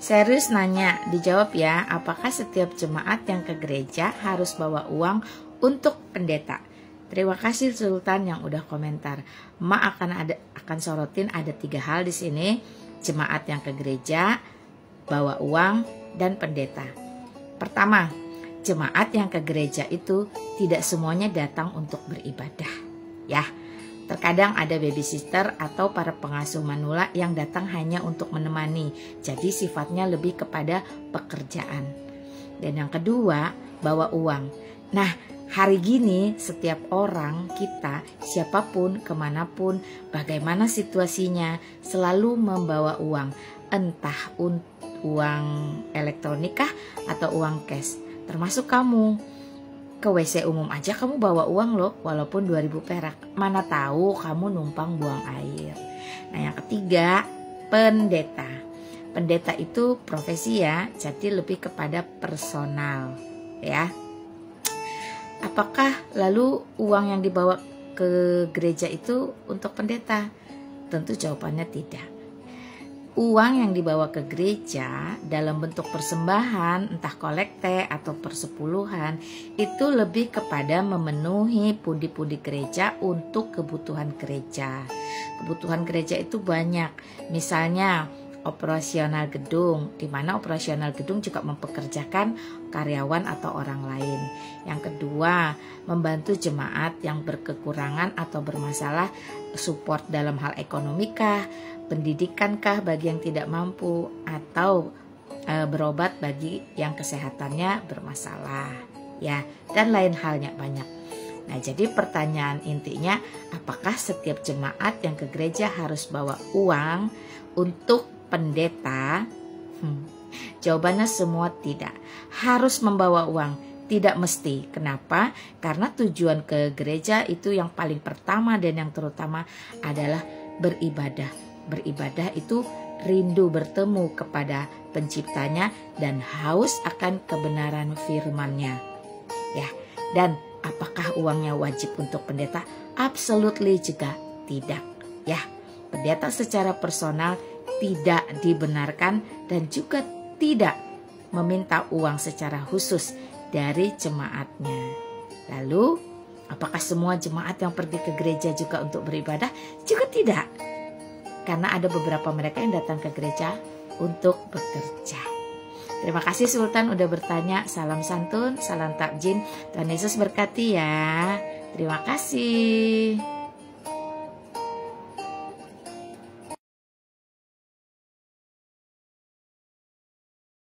Serius nanya, dijawab ya, apakah setiap jemaat yang ke gereja harus bawa uang untuk pendeta? Terima kasih Sultan yang udah komentar. Ma akan sorotin ada 3 hal di sini. Jemaat yang ke gereja, bawa uang, dan pendeta. Pertama, jemaat yang ke gereja itu tidak semuanya datang untuk beribadah. Ya, terkadang ada babysitter atau para pengasuh manula yang datang hanya untuk menemani. Jadi sifatnya lebih kepada pekerjaan. Dan yang kedua, bawa uang. Nah, hari gini setiap orang kita, siapapun, kemanapun, bagaimana situasinya, selalu membawa uang. Entah uang elektronik kah atau uang cash. Termasuk kamu. Ke WC umum aja kamu bawa uang loh, walaupun 2000 perak. Mana tahu kamu numpang buang air. Nah, yang ketiga, pendeta. Pendeta itu profesi ya, jadi lebih kepada personal ya. Apakah lalu uang yang dibawa ke gereja itu untuk pendeta? Tentu jawabannya tidak. Uang yang dibawa ke gereja dalam bentuk persembahan, entah kolekte atau persepuluhan, itu lebih kepada memenuhi pundi-pundi gereja untuk kebutuhan gereja. Kebutuhan gereja itu banyak, misalnya operasional gedung, di mana operasional gedung juga mempekerjakan karyawan atau orang lain. Yang kedua, membantu jemaat yang berkekurangan atau bermasalah, support dalam hal ekonomikah, pendidikankah bagi yang tidak mampu, atau berobat bagi yang kesehatannya bermasalah, ya, dan lain halnya banyak. Nah, jadi pertanyaan intinya, apakah setiap jemaat yang ke gereja harus bawa uang untuk pendeta? Jawabannya semua tidak. Harus membawa uang, tidak mesti. Kenapa? Karena tujuan ke gereja itu yang paling pertama dan yang terutama adalah beribadah. Beribadah itu rindu bertemu kepada penciptanya dan haus akan kebenaran firman-Nya. Ya, dan apakah uangnya wajib untuk pendeta? Absolutely juga tidak. Ya, pendeta secara personal tidak dibenarkan dan juga tidak meminta uang secara khusus dari jemaatnya. Lalu, apakah semua jemaat yang pergi ke gereja juga untuk beribadah? Juga tidak. Karena ada beberapa mereka yang datang ke gereja untuk bekerja. Terima kasih Sultan udah bertanya. Salam santun, salam takjin. Tuhan Yesus berkati ya. Terima kasih.